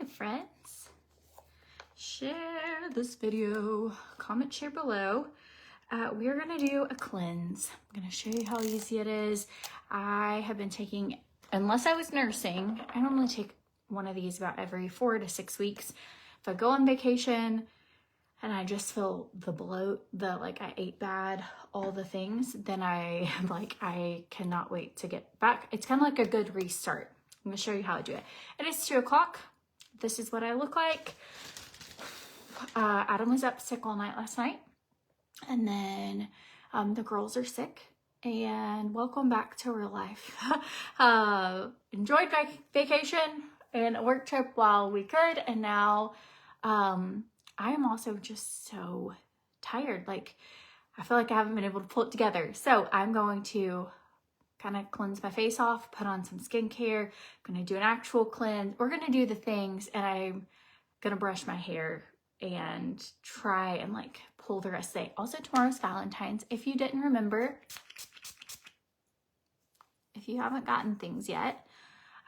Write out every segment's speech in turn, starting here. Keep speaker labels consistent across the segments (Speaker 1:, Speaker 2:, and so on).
Speaker 1: Hi friends, share this video, comment, share below. We're gonna do a cleanse. I'm gonna show you how easy it is. I have been taking, unless I was nursing, I normally take one of these about every 4 to 6 weeks. If I go on vacation and I just feel the bloat, like I ate bad, all the things, then I cannot wait to get back. It's kind of like a good restart. I'm gonna show you how to do it. It is 2 o'clock. This is what I look like. Adam was up sick all night last night. And then the girls are sick. And welcome back to real life. Enjoyed vacation and a work trip while we could. And now I am also just so tired. Like, I feel like I haven't been able to pull it together. So I'm going to kind of cleanse my face off, put on some skincare, gonna do an actual cleanse. We're gonna do the things, and I'm gonna brush my hair and try and like pull the rest of the day. Also, tomorrow's Valentine's. If you didn't remember, if you haven't gotten things yet,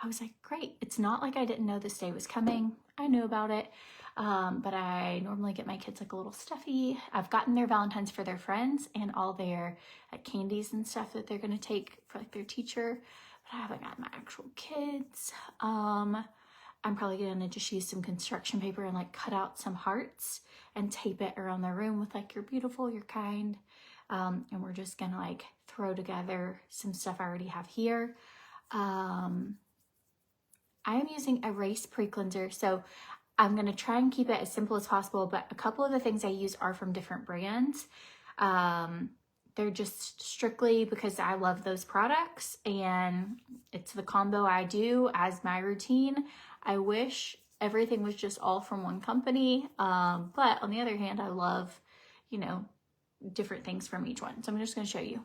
Speaker 1: I was like, great. It's not like I didn't know this day was coming. I knew about it. But I normally get my kids like a little stuffy. I've gotten their Valentines for their friends and all their candies and stuff that they're gonna take for like their teacher, but I haven't gotten my actual kids. I'm probably gonna just use some construction paper and like cut out some hearts and tape it around their room with like, you're beautiful, you're kind. And we're just gonna like throw together some stuff I already have here. I am using Erase Pre-Cleanser, so I'm going to try and keep it as simple as possible, but a couple of the things I use are from different brands. They're just strictly because I love those products, and it's the combo I do as my routine. I wish everything was just all from one company, but on the other hand, I love, different things from each one. So I'm just going to show you.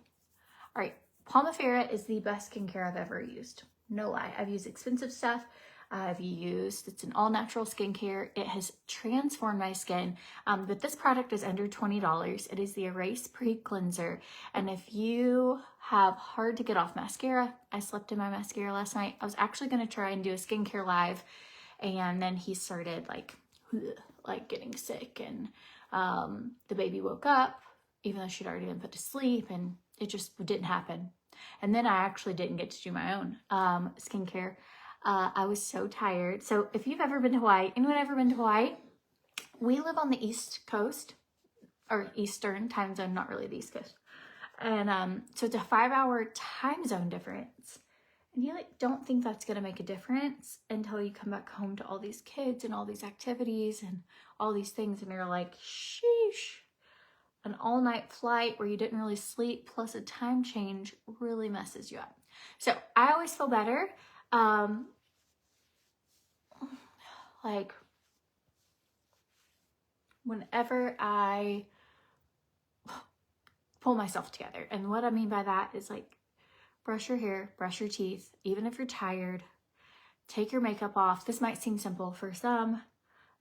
Speaker 1: All right, POMIFERA is the best skincare I've ever used. No lie. I've used expensive stuff. It's an all-natural skincare. It has transformed my skin, but this product is under $20. It is the Erase Pre-Cleanser, and if you have hard to get off mascara, I slept in my mascara last night. I was actually going to try and do a skincare live, and then he started like getting sick, and the baby woke up, even though she'd already been put to sleep, and it just didn't happen. And then I actually didn't get to do my own skincare. I was so tired. So if you've ever been to Hawaii, anyone ever been to Hawaii? We live on the East Coast, or Eastern time zone, not really the East Coast. And so it's a 5-hour time zone difference. And you don't think that's gonna make a difference until you come back home to all these kids and all these activities and all these things, and you're like, sheesh. An all-night flight where you didn't really sleep plus a time change really messes you up. So I always feel better. Like whenever I pull myself together. And what I mean by that is like, brush your hair, brush your teeth, even if you're tired, take your makeup off. This might seem simple for some.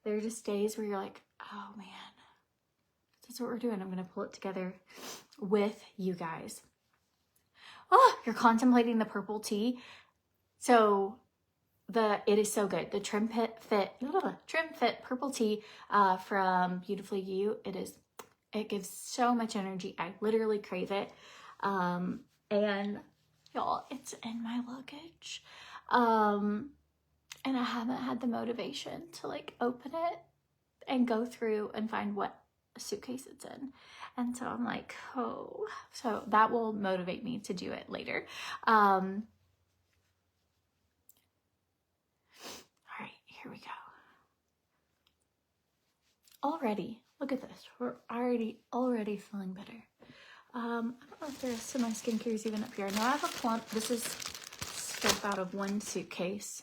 Speaker 1: There are just days where you're like, oh man, that's what we're doing. I'm going to pull it together with you guys. Oh, you're contemplating the purple tea. So it is so good. The Trim Fit Purple Tea from Beautifully You. It gives so much energy. I literally crave it. And y'all, it's in my luggage. And I haven't had the motivation to like open it and go through and find what suitcase it's in. And so I'm like, oh, so that will motivate me to do it later. All right, here we go. Already, look at this. We're already feeling better. I don't know if the rest of my skincare is even up here. Now I have a clump. This is stuff out of one suitcase.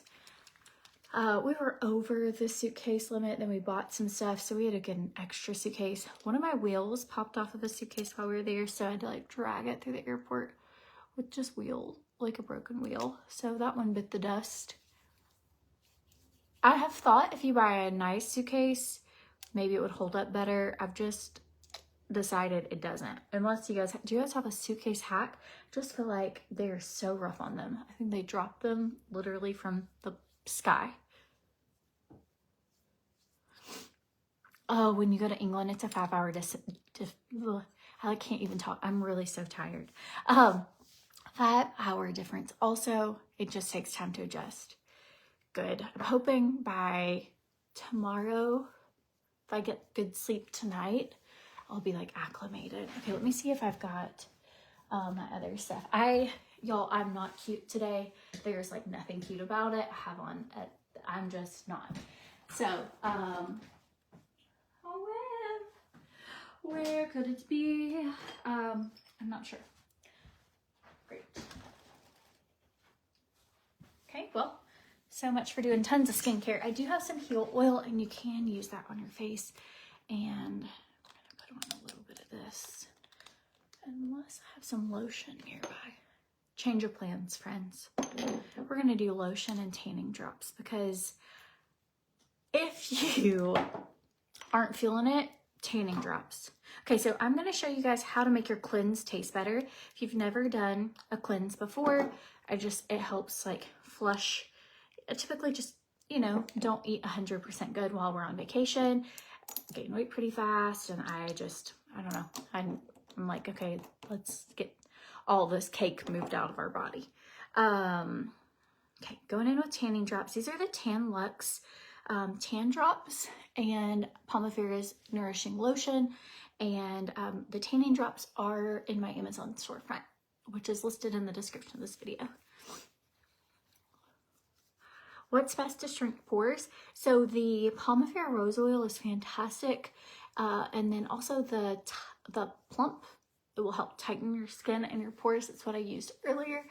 Speaker 1: We were over the suitcase limit, then we bought some stuff, so we had to get an extra suitcase. One of my wheels popped off of the suitcase while we were there, so I had to like drag it through the airport with just like a broken wheel. So that one bit the dust. I have thought if you buy a nice suitcase, maybe it would hold up better. I've just decided it doesn't. Unless do you guys have a suitcase hack? I just feel like they're so rough on them. I think they dropped them literally from the sky. Oh, when you go to England, it's a 5-hour I can't even talk. I'm really so tired. 5-hour difference. Also, it just takes time to adjust. Good. I'm hoping by tomorrow, if I get good sleep tonight, I'll be like acclimated. Okay, let me see if I've got my other stuff. Y'all, I'm not cute today. There's like nothing cute about it. I have on, I'm just not. So, where could it be? I'm not sure. Great. Okay, well, so much for doing tons of skincare. I do have some heel oil, and you can use that on your face. And I'm gonna put on a little bit of this, unless I have some lotion nearby. Change of plans, friends. We're gonna do lotion and tanning drops, because if you aren't feeling it, tanning drops. Okay, so I'm gonna show you guys how to make your cleanse taste better. If you've never done a cleanse before, it helps like flush. Typically just, you know, don't eat 100% good while we're on vacation. Gain weight pretty fast, and I don't know. I'm like, okay, let's get all this cake moved out of our body. Okay, going in with tanning drops. These are the Tan Luxe tan drops and POMIFERA's nourishing lotion, and the tanning drops are in my Amazon storefront, which is listed in the description of this video. What's best to shrink pores? So the POMIFERA rose oil is fantastic, and then also the plump, it will help tighten your skin and your pores. That's what I used earlier.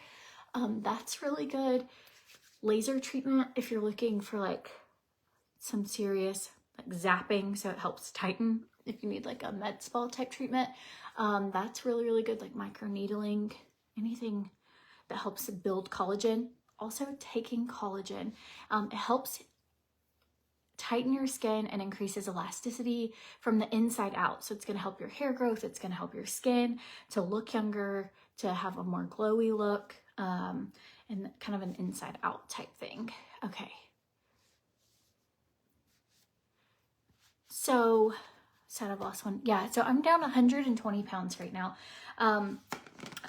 Speaker 1: That's really good. Laser treatment, if you're looking for like some serious like zapping, so it helps tighten. If you need like a med spa type treatment, that's really, really good. Like microneedling, anything that helps build collagen. Also taking collagen, it helps tighten your skin and increases elasticity from the inside out. So it's going to help your hair growth. It's going to help your skin to look younger, to have a more glowy look, and kind of an inside out type thing. Okay. So, said I've lost one. Yeah, so I'm down 120 pounds right now.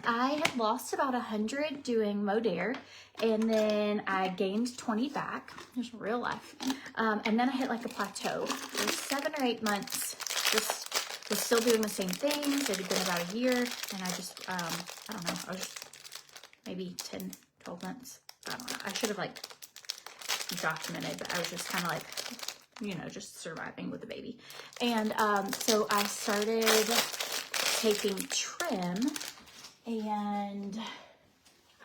Speaker 1: I had lost about 100 doing Modere, and then I gained 20 back. There's real life. And then I hit like a plateau. For 7 or 8 months, just was still doing the same things. It had been about a year, and I just, I don't know, I was maybe 10, 12 months. I don't know. I should have like documented, but I was just kind of like, you know, just surviving with the baby. And so I started taking trim, and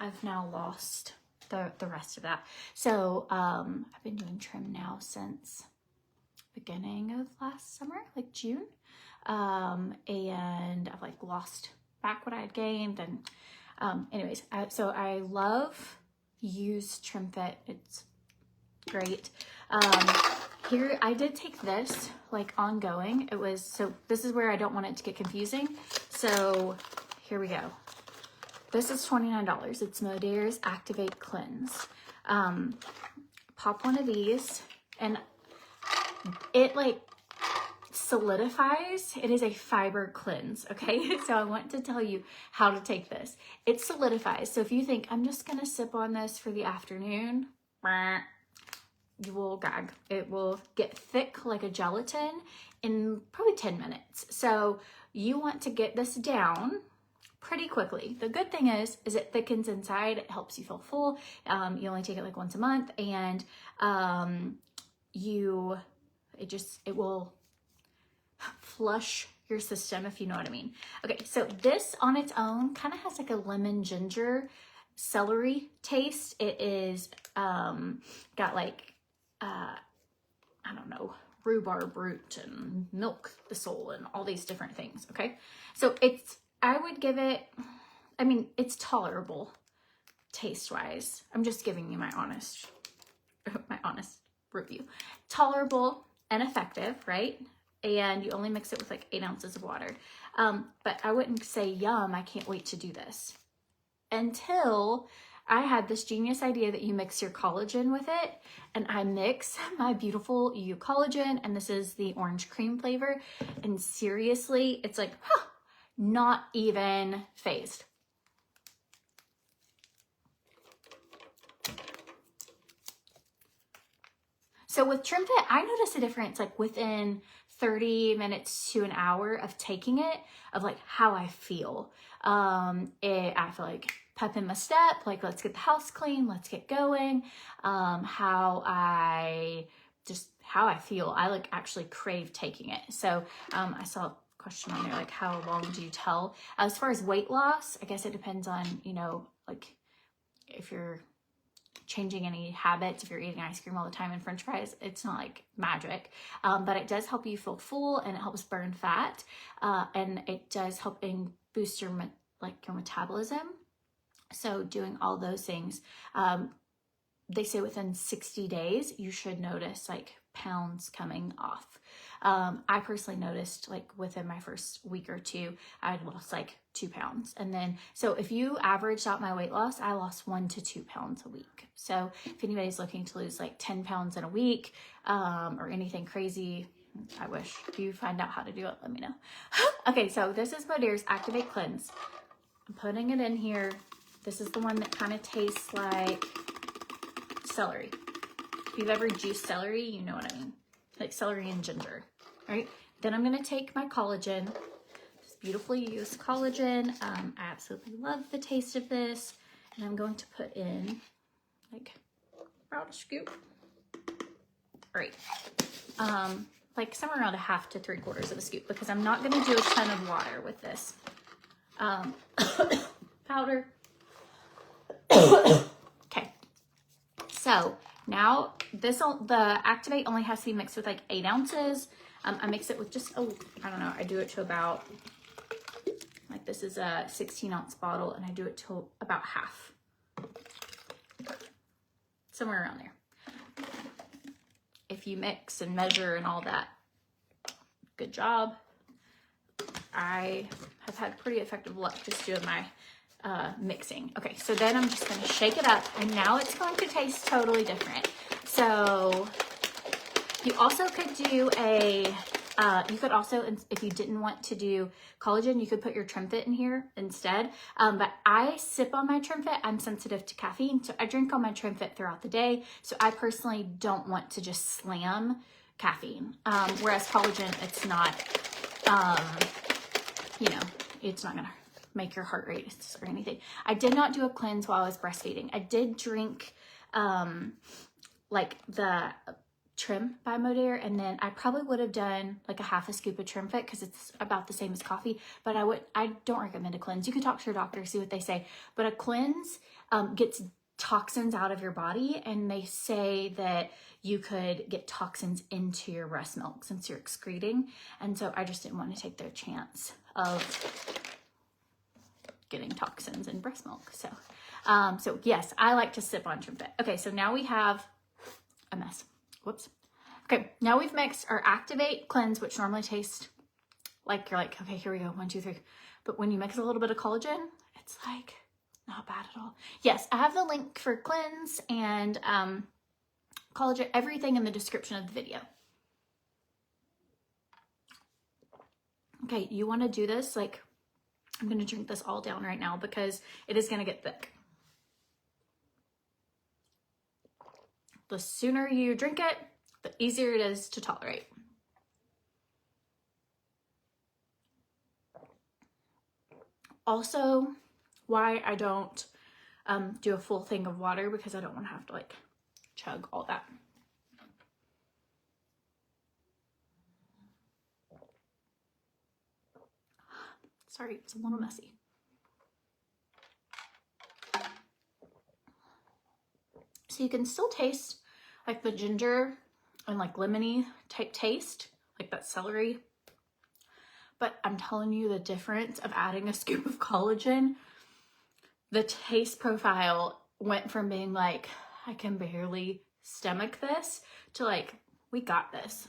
Speaker 1: I've now lost the rest of that. So I've been doing trim now since beginning of last summer, like June. And I've like lost back what I had gained. And anyways, so I love use Trim Fit. It's great. Here, I did take this like ongoing. So this is where I don't want it to get confusing. So here we go. This is $29. It's Modere's Activate Cleanse. Pop one of these, and it like solidifies. It is a fiber cleanse, okay? So I want to tell you how to take this. It solidifies. So if you think, I'm just gonna sip on this for the afternoon, you will gag. It will get thick like a gelatin in probably 10 minutes. So you want to get this down pretty quickly. The good thing is it thickens inside. It helps you feel full. You only take it like once a month, and it will flush your system, if you know what I mean. Okay, so this on its own kind of has like a lemon ginger celery taste. It is got like I don't know, rhubarb root and milk thistle and all these different things. Okay, so I would give it, I mean, it's tolerable taste wise. I'm just giving you my honest review. Tolerable and effective, right? And you only mix it with like 8 ounces of water. But I wouldn't say, yum, I can't wait to do this, until I had this genius idea that you mix your collagen with it, and I mix my beautiful U collagen, and this is the orange cream flavor, and seriously, it's like, not even phased. So with TrimFit, I noticed a difference like within 30 minutes to an hour of taking it, of like how I feel. I feel like pep in my step, like let's get the house clean, let's get going. How I feel. I like actually crave taking it. So I saw a question on there, like how long do you tell? As far as weight loss, I guess it depends on, you know, like if you're changing any habits, if you're eating ice cream all the time and french fries, it's not like magic, but it does help you feel full, and it helps burn fat, and it does help boost your metabolism. So doing all those things, they say within 60 days you should notice like pounds coming off. I personally noticed like within my first week or two, I had lost like 2 pounds. And then, so if you averaged out my weight loss, I lost 1 to 2 pounds a week. So if anybody's looking to lose like 10 pounds in a week, or anything crazy, I wish. If you find out how to do it, let me know. Okay, so this is Modere's Activate Cleanse. I'm putting it in here. This is the one that kind of tastes like celery. If you've ever juiced celery, you know what I mean. Like celery and ginger, right? Then I'm gonna take my collagen, this beautifully used collagen. I absolutely love the taste of this. And I'm going to put in like about a scoop. All right. Like somewhere around 1/2 to 3/4 of a scoop, because I'm not gonna do a ton of water with this. Powder. Okay. So now the Activate only has to be mixed with like 8 ounces. I mix it with just, I don't know, I do it to about, like this is a 16-ounce bottle, and I do it to about half. Somewhere around there. If you mix and measure and all that, good job. I have had pretty effective luck just doing my mixing. Okay, so then I'm just gonna shake it up, and now it's going to taste totally different. So you also could do you could also, if you didn't want to do collagen, you could put your TrimFit in here instead. But I sip on my TrimFit. I'm sensitive to caffeine, so I drink on my TrimFit throughout the day. So I personally don't want to just slam caffeine. Whereas collagen, it's not, you know, it's not gonna make your heart race or anything. I did not do a cleanse while I was breastfeeding. I did drink like the Trim by Modere, and then I probably would have done like 1/2 scoop of TrimFit because it's about the same as coffee, but I don't recommend a cleanse. You can talk to your doctor, see what they say, but a cleanse gets toxins out of your body, and they say that you could get toxins into your breast milk since you're excreting, and so I just didn't want to take their chance of getting toxins in breast milk. So so yes, I like to sip on TrimFit. Okay, so now we have a mess. Whoops. Okay, now we've mixed our Activate Cleanse, which normally tastes like you're like, okay, here we go, 1, 2, 3. But when you mix a little bit of collagen, it's like not bad at all. Yes, I have the link for cleanse and collagen, everything in the description of the video. Okay, you want to do this, like, I'm going to drink this all down right now because it is going to get thick. The sooner you drink it, the easier it is to tolerate. Also, why I don't do a full thing of water, because I don't want to have to like chug all that. Sorry, it's a little messy. So you can still taste like the ginger and like lemony type taste, like that celery. But I'm telling you, the difference of adding a scoop of collagen, the taste profile went from being like, I can barely stomach this, to like, we got this.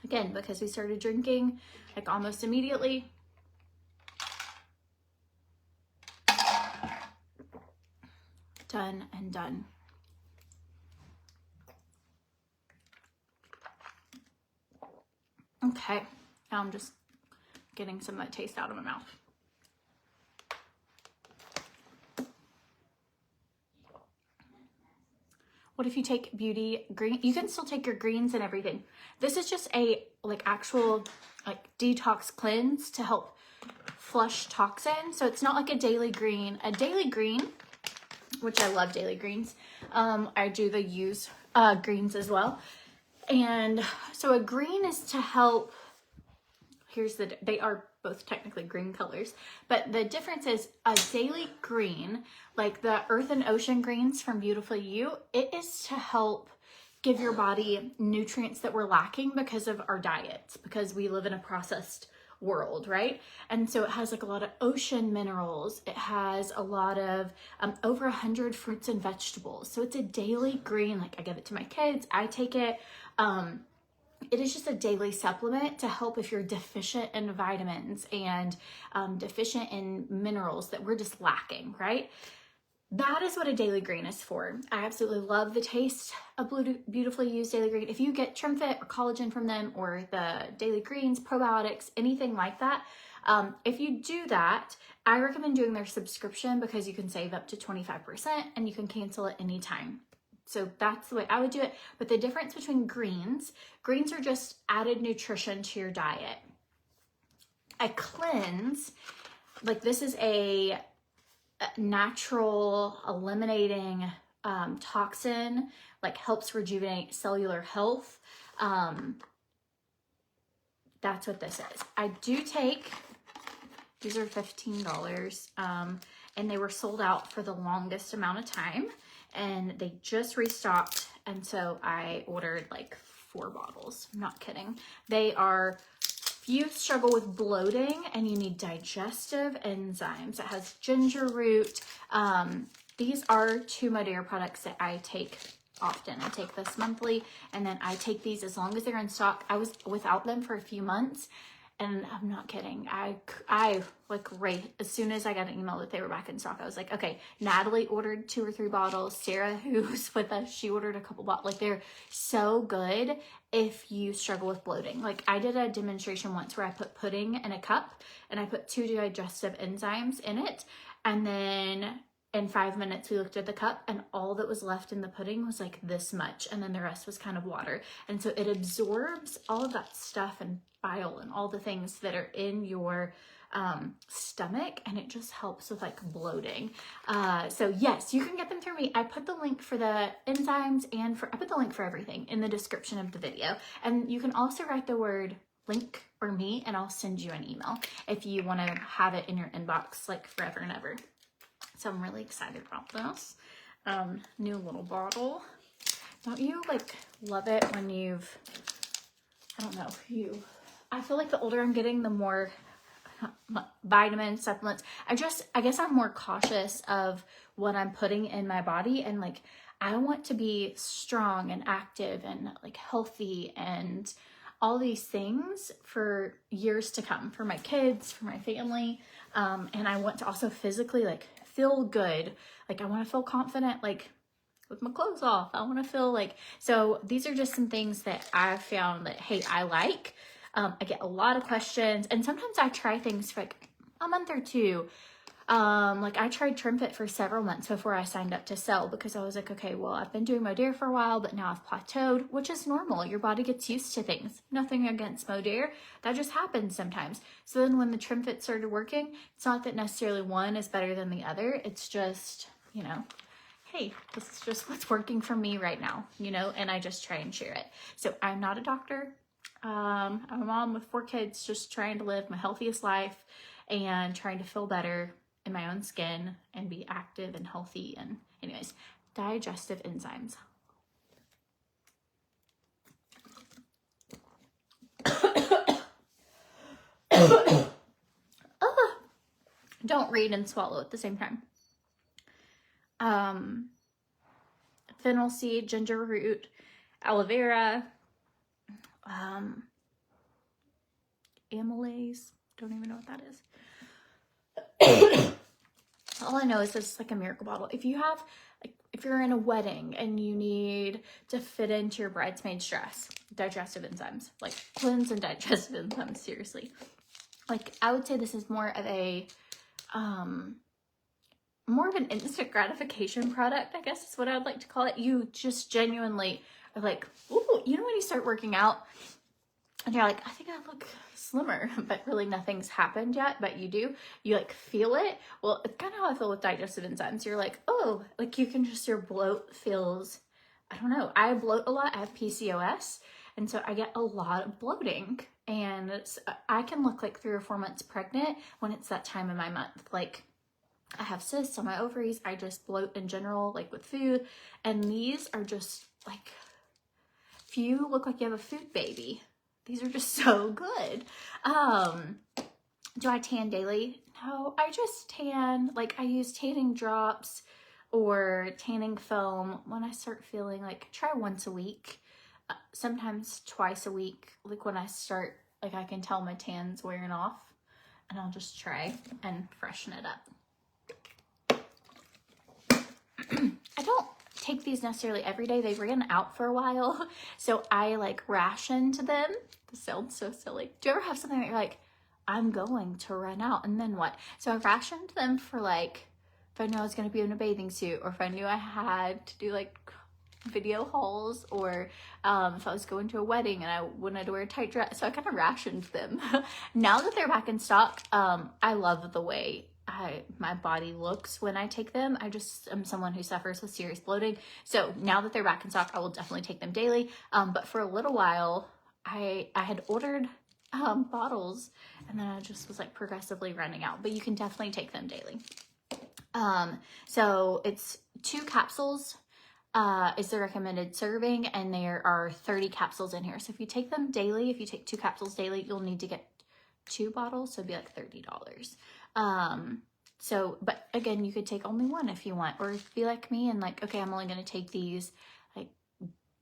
Speaker 1: Again, because we started drinking like almost immediately. Done and done. Okay, now I'm just getting some of that taste out of my mouth. What if you take beauty green? You can still take your greens and everything. This is just a like actual like detox cleanse to help flush toxin. So it's not like a daily green. A daily green, which I love daily greens. I do the use greens as well. And so a green is to help, they are both technically green colors, but the difference is a daily green, like the earth and ocean greens from Beautiful You, it is to help give your body nutrients that we're lacking because of our diets, because we live in a processed world, right? And so it has like a lot of ocean minerals. It has a lot of over 100 fruits and vegetables. So it's a daily green. Like I give it to my kids, I take it. It is just a daily supplement to help if you're deficient in vitamins and deficient in minerals that we're just lacking, right? That is what a daily green is for. I absolutely love the taste of Beautifully Used Daily Green. If you get TrimFit or collagen from them or the daily greens, probiotics, anything like that, if you do that, I recommend doing their subscription because you can save up to 25% and you can cancel at any time. So that's the way I would do it. But the difference between greens are just added nutrition to your diet. A cleanse, like this is a natural eliminating toxin, like helps rejuvenate cellular health. That's what this is. I do take, these are $15, and they were sold out for the longest amount of time, and they just restocked, and so I ordered like 4 bottles. I'm not kidding. They are, if you struggle with bloating and you need digestive enzymes, it has ginger root. These are 2 Modere products that I take often. I take this monthly, and then I take these as long as they're in stock. I was without them for a few months, and I'm not kidding. I like right as soon as I got an email that they were back in stock, I was like, okay. Natalie ordered 2 or 3 bottles. Sarah, who's with us, she ordered a couple bottles. Like they're so good if you struggle with bloating. Like I did a demonstration once where I put pudding in a cup and I put 2 digestive enzymes in it, and then in 5 minutes we looked at the cup and all that was left in the pudding was like this much, and then the rest was kind of water. And so it absorbs all of that stuff and bile and all the things that are in your stomach, and it just helps with like bloating. So yes, you can get them through me. I put the link for the enzymes and I put the link for everything in the description of the video, and you can also write the word link or me and I'll send you an email if you want to have it in your inbox like forever and ever. So I'm really excited about this. New little bottle. Don't you like love it when you've, I don't know, I feel like the older I'm getting, the more vitamins, supplements. I guess I'm more cautious of what I'm putting in my body, and like I want to be strong and active and like healthy and all these things for years to come, for my kids, for my family. And I want to also physically like feel good. Like I want to feel confident, like with my clothes off. I want to feel like, so these are just some things that I've found that, hey, I like. I get a lot of questions, and sometimes I try things for like a month or 2. Like I tried TrimFit for several months before I signed up to sell, because I was like, okay, well, I've been doing Modere for a while, but now I've plateaued, which is normal. Your body gets used to things. Nothing against Modere. That just happens sometimes. So then when the TrimFit started working, it's not that necessarily one is better than the other. It's just, you know, hey, this is just what's working for me right now, you know, and I just try and share it. So I'm not a doctor. I'm a mom with 4 kids, just trying to live my healthiest life and trying to feel better in my own skin and be active and healthy. And anyways, digestive enzymes. Don't read and swallow at the same time. Fennel seed, ginger root, aloe vera, amylase. Don't even know what that is. All I know is it's like a miracle bottle. If you have, like, if you're in a wedding and you need to fit into your bridesmaid's dress, digestive enzymes, like cleanse and digestive enzymes, seriously. Like, I would say this is more of an instant gratification product, I guess is what I would like to call it. You just genuinely are like, ooh, you know when you start working out and you're like, I think I look slimmer, but really nothing's happened yet, but you do. You like feel it. Well, it's kind of how I feel with digestive enzymes. You're like, oh, like you can just, your bloat feels, I don't know. I bloat a lot. I have PCOS. And so I get a lot of bloating, and I can look like 3 or 4 months pregnant when it's that time of my month. Like, I have cysts on my ovaries. I just bloat in general, like with food. And these are just like, if you look like you have a food baby, these are just so good. Do I tan daily? No, I just tan, like I use tanning drops or tanning foam when I start feeling like, try once a week, sometimes twice a week. Like when I start, like I can tell my tan's wearing off, and I'll just try and freshen it up. I don't take these necessarily every day. They ran out for a while, so I like rationed them. This sounds so silly. Do you ever have something that you're like, I'm going to run out, and then what? So I rationed them for like, if I knew I was going to be in a bathing suit, or if I knew I had to do like video hauls, or if I was going to a wedding and I wanted to wear a tight dress. So I kind of rationed them. Now that they're back in stock, I love the way my body looks when I take them. I just am someone who suffers with serious bloating. So now that they're back in stock, I will definitely take them daily. But for a little while, I had ordered bottles, and then I just was like progressively running out, but you can definitely take them daily. So it's 2 capsules is the recommended serving, and there are 30 capsules in here. So if you take them daily, if you take 2 capsules daily, you'll need to get 2 bottles, so it'd be like $30. So, but again, you could take only 1 if you want, or be like me and like, okay, I'm only going to take these like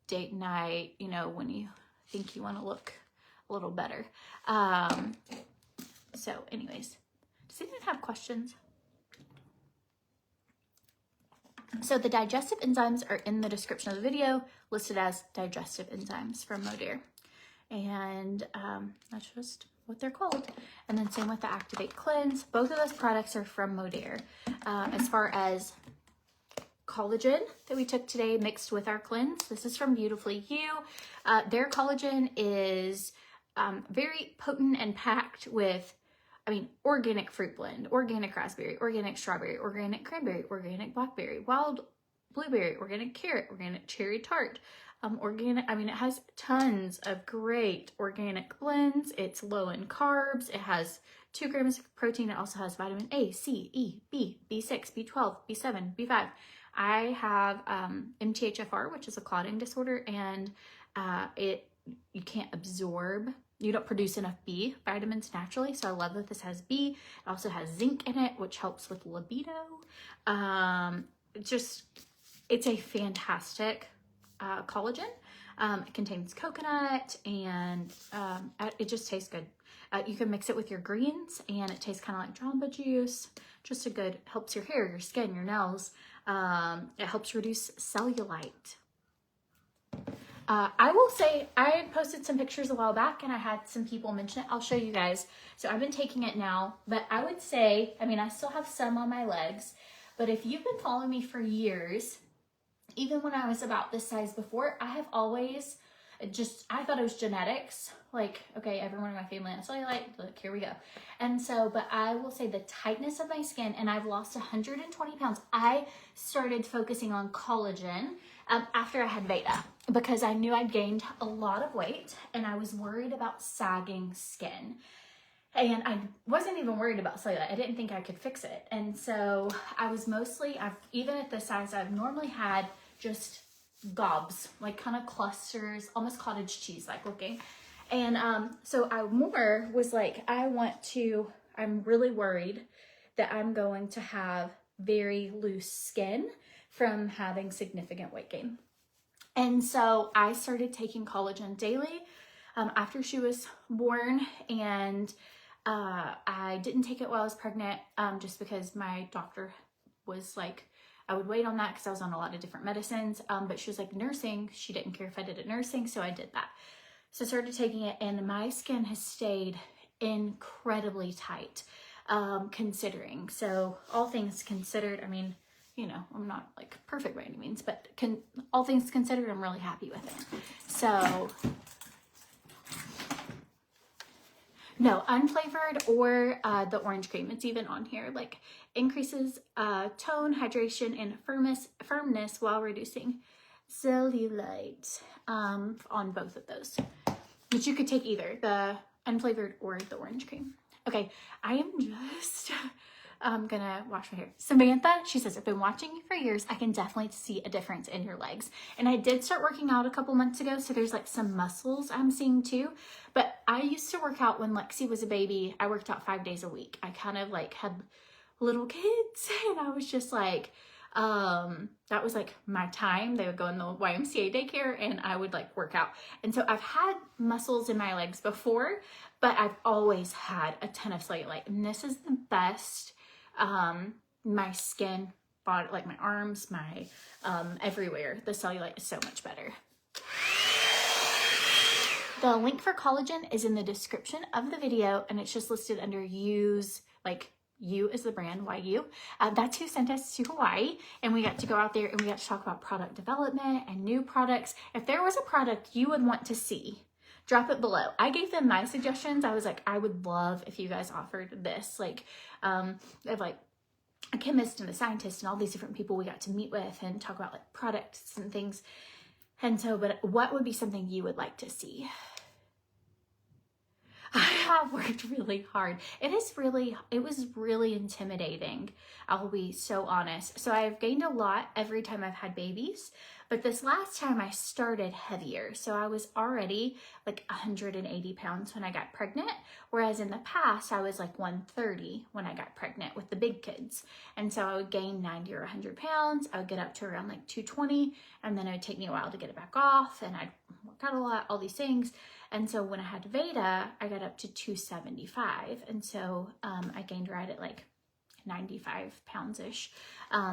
Speaker 1: date night, you know, when you think you want to look a little better. So anyways, does anyone have questions? So the digestive enzymes are in the description of the video, listed as digestive enzymes from Modere. And that's just what they're called. And then same with the Activate Cleanse. Both of those products are from Modere. As far as collagen that we took today mixed with our cleanse, this is from Beautifully You. Their collagen is very potent and packed with, I mean, organic fruit blend, organic raspberry, organic strawberry, organic cranberry, organic blackberry, wild blueberry, organic carrot, organic cherry tart, organic, I mean, it has tons of great organic blends. It's low in carbs. It has 2 grams of protein. It also has vitamin A, C, E, B, B6, B12, B7, B5. I have MTHFR, which is a clotting disorder, and you can't absorb, you don't produce enough B vitamins naturally. So I love that this has B. It also has zinc in it, which helps with libido. It's a fantastic collagen. It contains coconut, and it just tastes good. You can mix it with your greens, and it tastes kind of like Jamba Juice. Just a good, helps your hair, your skin, your nails. It helps reduce cellulite. I will say, I posted some pictures a while back, and I had some people mention it. I'll show you guys. So I've been taking it now, but I would say, I mean, I still have some on my legs, but if you've been following me for years, even when I was about this size before, I have always I thought it was genetics. Like, okay, everyone in my family has cellulite, look, here we go. And so, but I will say the tightness of my skin, and I've lost 120 pounds. I started focusing on collagen after I had Veda, because I knew I'd gained a lot of weight, and I was worried about sagging skin. And I wasn't even worried about cellulite. I didn't think I could fix it. And so I was mostly, even at the size I've normally had, just gobs, like kind of clusters, almost cottage cheese like looking. And so I more was like, I'm really worried that I'm going to have very loose skin from having significant weight gain. And so I started taking collagen daily. after she was born, and I didn't take it while I was pregnant, just because my doctor was like, I would wait on that because I was on a lot of different medicines, but she was like, nursing, she didn't care if I did it nursing, so I did that. So I started taking it, and my skin has stayed incredibly tight, considering. So all things considered, I mean, you know, I'm not like perfect by any means, but all things considered, I'm really happy with it. So no, unflavored or the orange cream. It's even on here. Like increases tone, hydration, and firmness while reducing cellulite on both of those. But you could take either the unflavored or the orange cream. Okay, I am just gonna wash my hair. Samantha, she says, I've been watching you for years. I can definitely see a difference in your legs. And I did start working out a couple months ago, so there's like some muscles I'm seeing too. But I used to work out when Lexi was a baby. I worked out 5 days a week. I kind of like had little kids, and I was just like, that was like my time. They would go in the YMCA daycare, and I would like work out. And so I've had muscles in my legs before, but I've always had a ton of cellulite, and this is the best. My skin, body, like my arms, my everywhere, the cellulite is so much better. The link for collagen is in the description of the video, and it's just listed under Use, like You is the brand, YU. That's who sent us to Hawaii, and we got to go out there and we got to talk about product development and new products. If there was a product you would want to see, drop it below. I gave them my suggestions. I was like, I would love if you guys offered this. Like, of like a chemist and a scientist and all these different people we got to meet with and talk about like products and things. And so, but what would be something you would like to see? I have worked really hard. It was really intimidating. I'll be so honest. So I've gained a lot every time I've had babies, but this last time I started heavier. So I was already like 180 pounds when I got pregnant, whereas in the past I was like 130 when I got pregnant with the big kids. And so I would gain 90 or 100 pounds. I would get up to around like 220, and then it would take me a while to get it back off, and I'd work out a lot, all these things. And so when I had Veda, I got up to 275. And so I gained right at like 95 pounds-ish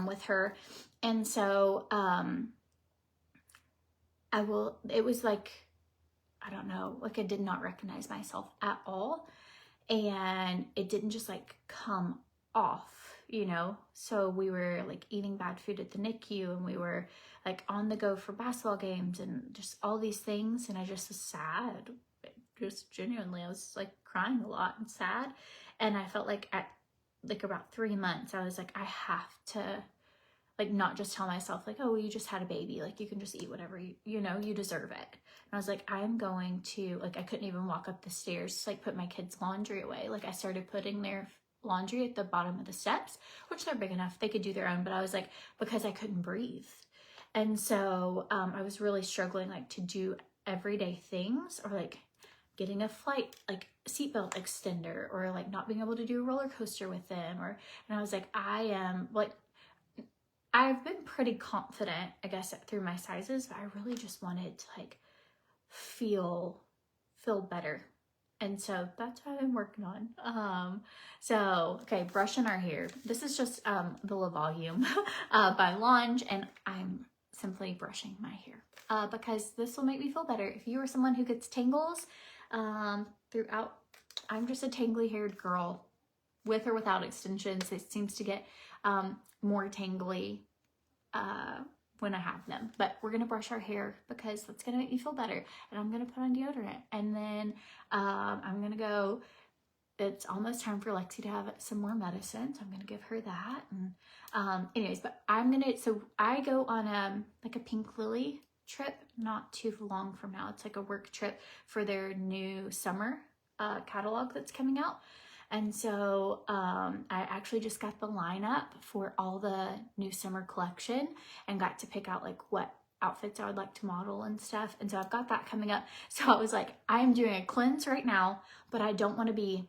Speaker 1: with her. And so it was like, I don't know, like I did not recognize myself at all. And it didn't just like come off, you know? So we were like eating bad food at the NICU, and we were like on the go for basketball games and just all these things. And I just was sad, just genuinely, I was like crying a lot and sad. And I felt like at like about 3 months, I was like, I have to like not just tell myself like, oh, well, you just had a baby, like you can just eat whatever you know, you deserve it. And I was like, I'm going to, like, I couldn't even walk up the stairs to like put my kids' laundry away. Like I started putting their laundry at the bottom of the steps, which they're big enough, they could do their own, but I was like, because I couldn't breathe. And so I was really struggling like to do everyday things, or like getting a flight, like seatbelt extender, or like not being able to do a roller coaster with them. And I was like, I am like, I've been pretty confident, I guess, through my sizes, but I really just wanted to like feel better. And so that's what I've been working on. So, okay, brushing our hair. This is just the La Volume by Lange, and I'm simply brushing my hair because this will make me feel better. If you are someone who gets tangles throughout, I'm just a tangly haired girl with or without extensions. It seems to get more tangly when I have them. But we're gonna brush our hair because that's gonna make me feel better. And I'm gonna put on deodorant, and then I'm gonna go. It's almost time for Lexi to have some more medicine, so I'm gonna give her that. And anyways, but so I go on like a Pink Lily trip not too long from now. It's like a work trip for their new summer catalog that's coming out. And so I actually just got the lineup for all the new summer collection and got to pick out like what outfits I would like to model and stuff. And so I've got that coming up. So I was like, I'm doing a cleanse right now, but I don't want to be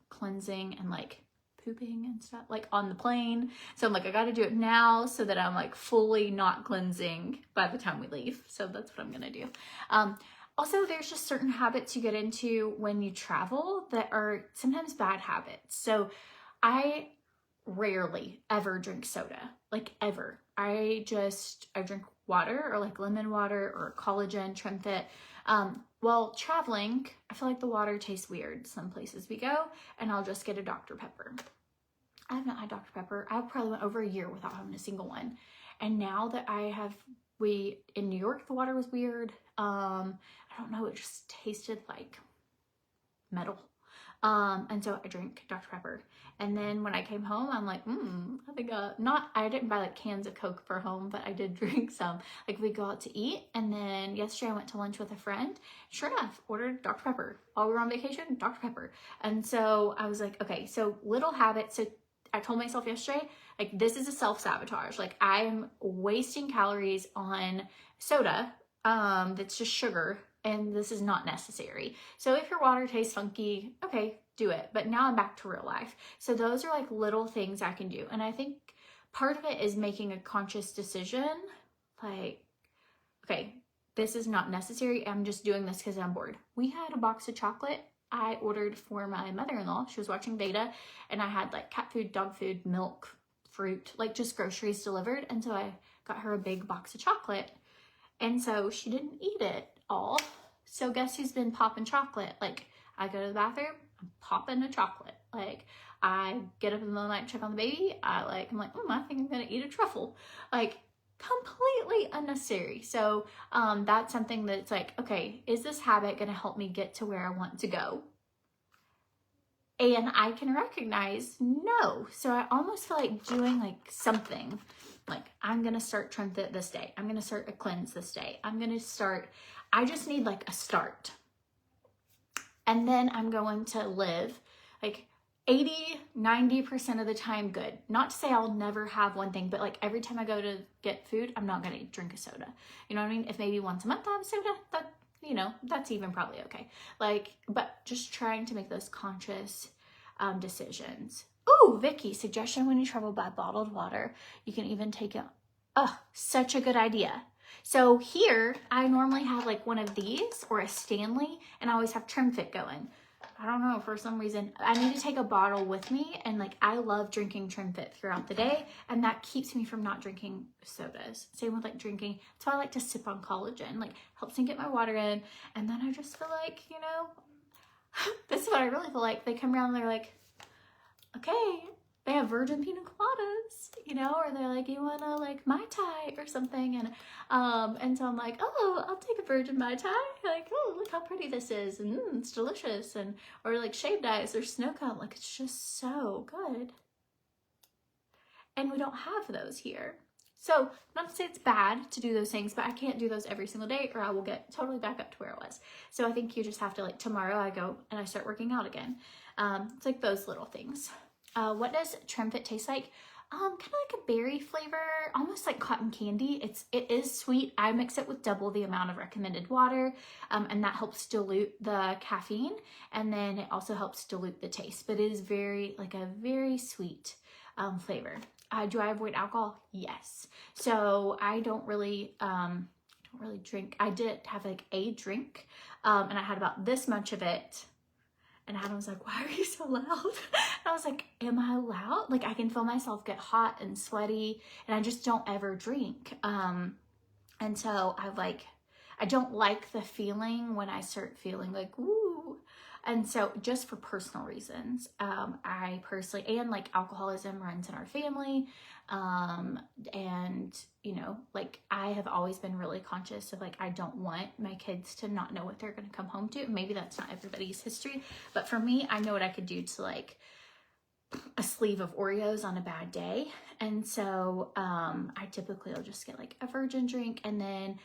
Speaker 1: cleansing and like pooping and stuff like on the plane. So I'm like, I got to do it now so that I'm like fully not cleansing by the time we leave. So that's what I'm going to do. Also, there's just certain habits you get into when you travel that are sometimes bad habits. So I rarely ever drink soda, like ever. I drink water or like lemon water or collagen, Trimfit. While traveling, I feel like the water tastes weird some places we go, and I'll just get a Dr. Pepper. I haven't had Dr. Pepper. I probably went over a year without having a single one. And now that in New York, the water was weird. I don't know, it just tasted like metal. And so I drink Dr. Pepper. And then when I came home, I'm like, I think, I didn't buy like cans of Coke for home, but I did drink some. Like we go out to eat. And then yesterday I went to lunch with a friend. Sure enough, ordered Dr. Pepper. While we were on vacation, Dr. Pepper. And so I was like, okay, so little habits. So I told myself yesterday, like, this is a self-sabotage. Like, I'm wasting calories on soda that's just sugar, and this is not necessary. So if your water tastes funky, okay, do it. But now I'm back to real life. So those are like little things I can do. And I think part of it is making a conscious decision. Like, okay, this is not necessary. I'm just doing this because I'm bored. We had a box of chocolate I ordered for my mother-in-law. She was watching Veda, and I had like cat food, dog food, milk, fruit, like just groceries delivered. And so I got her a big box of chocolate. And so she didn't eat it all. So guess who's been popping chocolate? Like, I go to the bathroom, I'm popping a chocolate. Like, I get up in the middle of the night, check on the baby. I'm like, I think I'm gonna eat a truffle. Like, completely unnecessary. So that's something that's like, okay, is this habit gonna help me get to where I want to go? And I can recognize no. So I almost feel like doing like something. Like, I'm gonna start Trimfit this day. I'm gonna start a cleanse this day. I just need like a start. And then I'm going to live like 80-90% of the time good. Not to say I'll never have one thing, but like every time I go to get food, I'm not gonna drink a soda. You know what I mean? If maybe once a month I have a soda, that's even probably okay. Like, but just trying to make those conscious decisions. Ooh, Vicky, suggestion when you travel, buy bottled water. You can even take it. Oh, such a good idea. So here, I normally have like one of these or a Stanley, and I always have Trimfit going. I don't know, for some reason, I need to take a bottle with me, and like I love drinking Trimfit throughout the day, and that keeps me from not drinking sodas. Same with like drinking. That's why I like to sip on collagen, like helps me get my water in, and then I just feel like, this is what I really feel like. They come around and they're like, okay, they have virgin pina coladas, or they're like, you wanna like Mai Tai or something, and so I'm like, oh, I'll take a virgin Mai Tai, like, oh, look how pretty this is, and it's delicious, or like shaved ice or snow cone, like it's just so good. And we don't have those here. So not to say it's bad to do those things, but I can't do those every single day or I will get totally back up to where I was. So I think you just have to, like, tomorrow I go and I start working out again. It's like those little things. What does Trimfit taste like? Kind of like a berry flavor, almost like cotton candy. It is sweet. I mix it with double the amount of recommended water, and that helps dilute the caffeine, and then it also helps dilute the taste. But it is a very sweet flavor. Do I avoid alcohol? Yes. So I don't really drink. I did have like a drink, and I had about this much of it. And Adam was like, why are you so loud? And I was like, am I loud? Like, I can feel myself get hot and sweaty, and I just don't ever drink. And so I don't like the feeling when I start feeling like, woo. And so just for personal reasons, I personally, and like alcoholism runs in our family. And like I have always been really conscious of like, I don't want my kids to not know what they're going to come home to. Maybe that's not everybody's history, but for me, I know what I could do to like a sleeve of Oreos on a bad day. And so, I typically will just get like a virgin drink. And then,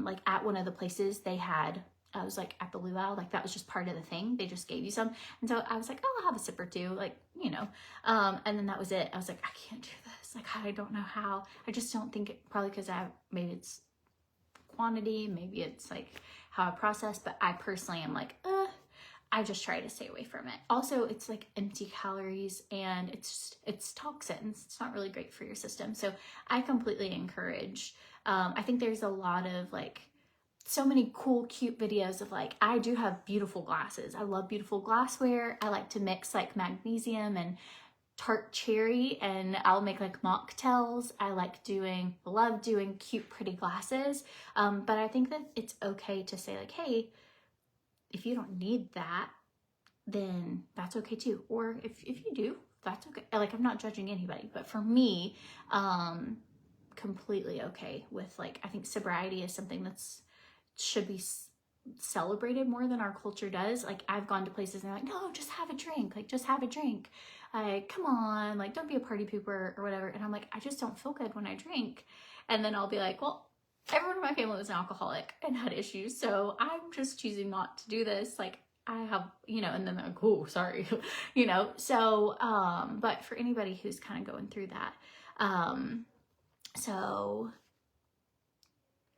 Speaker 1: like at one of the places they had, I was like at the luau, like that was just part of the thing. They just gave you some. And so I was like, oh, I'll have a sip or two, like, and then that was it. I was like, I can't do this. Like, I don't know how. I just don't think probably because maybe it's quantity, maybe it's like how I process, but I personally am like, I just try to stay away from it. Also, it's like empty calories and it's toxins. It's not really great for your system. So I completely encourage, I think there's a lot of like so many cool, cute videos of like, I do have beautiful glasses. I love beautiful glassware. I like to mix like magnesium and tart cherry, and I'll make like mocktails. I love doing cute, pretty glasses. But I think that it's okay to say like, hey, if you don't need that, then that's okay too. Or if you do, that's okay. Like, I'm not judging anybody, but for me, completely okay with like, I think sobriety is something that's should be celebrated more than our culture does. Like, I've gone to places and they're like, no, just have a drink. Like, just have a drink. Like, come on, like, don't be a party pooper or whatever. And I'm like, I just don't feel good when I drink. And then I'll be like, well, everyone in my family was an alcoholic and had issues, so I'm just choosing not to do this. Like, I have, you know, and then they're like, oh, sorry, you know. So, but for anybody who's kind of going through that, so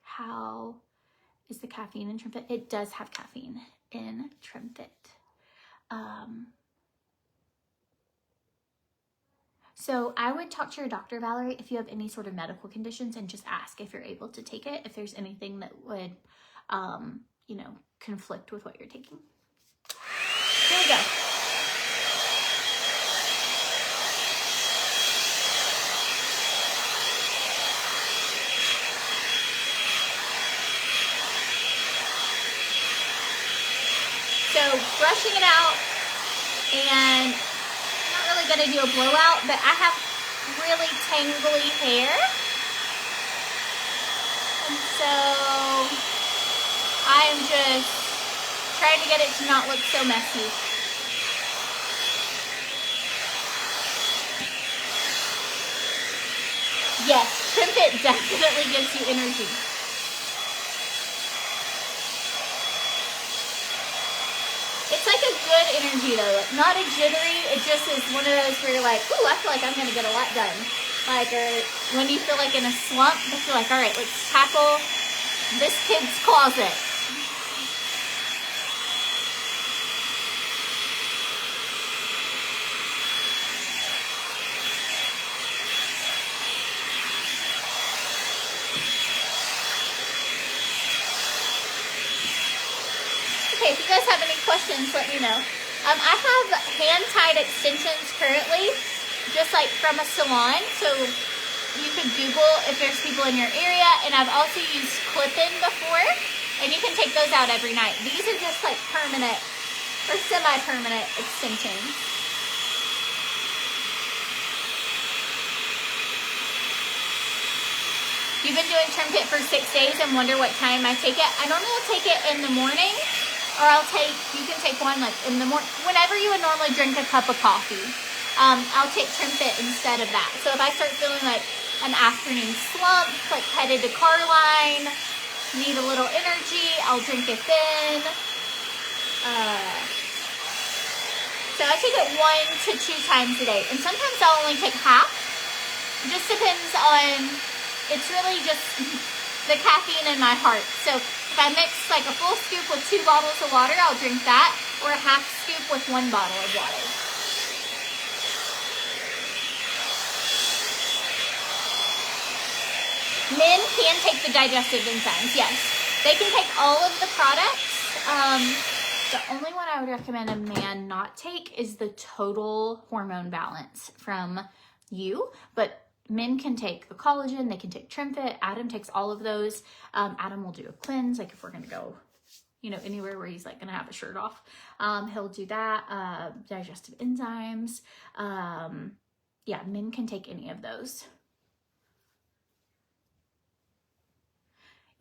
Speaker 1: how is the caffeine in Trimfit? It does have caffeine in Trimfit. So I would talk to your doctor, Valerie, if you have any sort of medical conditions, and just ask if you're able to take it, if there's anything that would, you know, conflict with what you're taking. Here we go. So brushing it out, and I'm not really gonna do a blowout, but I have really tangly hair. And so I'm just trying to get it to not look so messy. Yes, Trimfit definitely gives you energy. It's like a good energy though, like not a jittery, it just is one of those where you're like, ooh, I feel like I'm gonna get a lot done. Like, or when you feel like in a slump, but you're like, all right, let's tackle this kid's closet. Okay, if you guys have any questions, let me know. I have hand-tied extensions currently, just like from a salon, so you could Google if there's people in your area, and I've also used clip-in before, and you can take those out every night. These are just like permanent or semi-permanent extensions. You've been doing Trimfit for 6 days and wonder what time I take it. I normally will take it in the morning, or you can take one like in the morning, whenever you would normally drink a cup of coffee. I'll take Trimfit instead of that. So if I start feeling like an afternoon slump, like headed to car line, need a little energy, I'll drink it then. So I take it 1 to 2 times a day, and sometimes I'll only take half. It just depends on, it's really just the caffeine in my heart. So if I mix like a full scoop with 2 bottles of water, I'll drink that, or a half scoop with 1 bottle of water. Men can take the digestive enzymes, yes. They can take all of the products. The only one I would recommend a man not take is the total hormone balance from you, but men can take the collagen, they can take Trimfit. Adam takes all of those. Adam will do a cleanse, like if we're gonna go, you know, anywhere where he's like gonna have a shirt off, he'll do that. Digestive enzymes. Yeah, men can take any of those.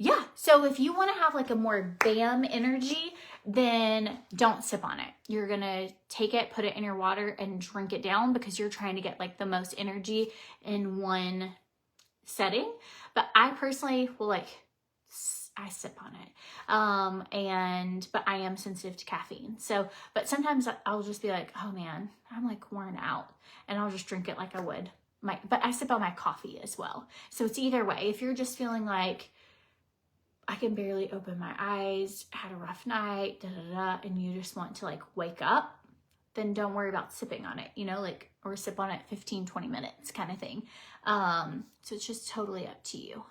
Speaker 1: Yeah, so if you want to have like a more bam energy, then don't sip on it. You're gonna take it, put it in your water, and drink it down, because you're trying to get like the most energy in one setting. But I personally will I sip on it. But I am sensitive to caffeine. So, but sometimes I'll just be like, oh man, I'm like worn out, and I'll just drink it like I would but I sip on my coffee as well. So it's either way. If you're just feeling like, I can barely open my eyes, had a rough night, and you just want to like wake up, then don't worry about sipping on it, you know, like, or sip on it 15, 20 minutes kind of thing. So it's just totally up to you.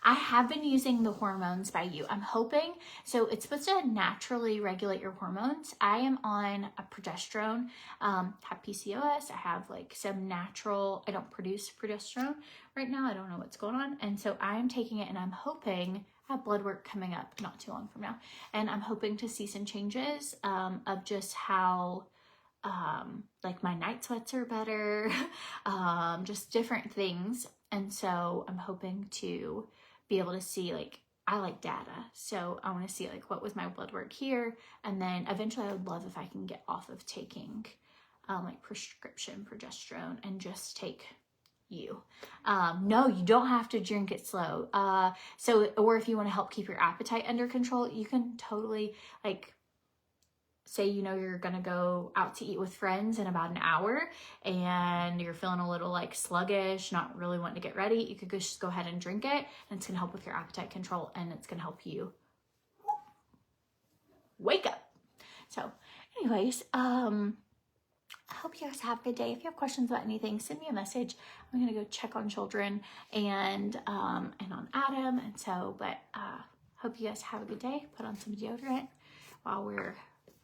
Speaker 1: I have been using the Hormones by You. I'm hoping, so it's supposed to naturally regulate your hormones. I am on a progesterone, have PCOS. I have like some natural, I don't produce progesterone right now. I don't know what's going on. And so I am taking it, and I'm hoping, I have blood work coming up not too long from now. And I'm hoping to see some changes of just how like my night sweats are better, just different things. And so I'm hoping to be able to see, like, I like data. So I want to see like what was my blood work here. And then eventually I would love if I can get off of taking like prescription progesterone and just take You. No, you don't have to drink it slow. Or if you want to help keep your appetite under control, you can totally, like, say, you know, you're gonna go out to eat with friends in about an hour and you're feeling a little like sluggish, not really wanting to get ready, you could just go ahead and drink it, and it's gonna help with your appetite control, and it's gonna help you wake up. So anyways, I hope you guys have a good day. If you have questions about anything, send me a message. I'm gonna go check on children and on Adam. And so, but hope you guys have a good day. Put on some deodorant while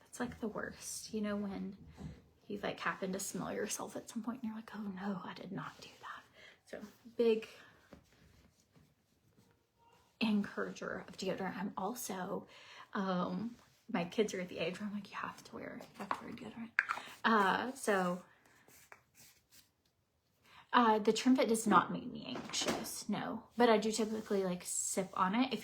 Speaker 1: it's like the worst, you know, when you like happen to smell yourself at some point and you're like, oh no, I did not do that. So big encourager of deodorant. I'm also, my kids are at the age where I'm like, you have to wear deodorant. The Trimfit does not make me anxious, no, but I do typically like sip on it.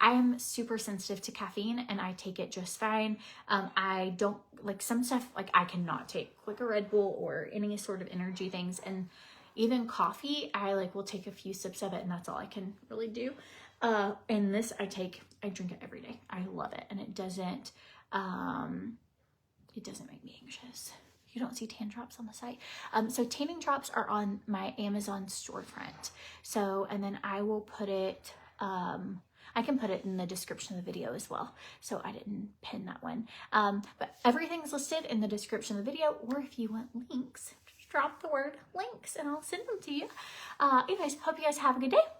Speaker 1: I am super sensitive to caffeine and I take it just fine. I don't like some stuff, like I cannot take like a Red Bull or any sort of energy things. And even coffee, I like will take a few sips of it and that's all I can really do. And this I drink it every day. I love it. And it doesn't make me anxious. You don't see tan drops on the site. So tanning drops are on my Amazon storefront. So, and then I will put it, I can put it in the description of the video as well. So I didn't pin that one. But everything's listed in the description of the video, or if you want links, just drop the word links and I'll send them to you. Anyways, hope you guys have a good day.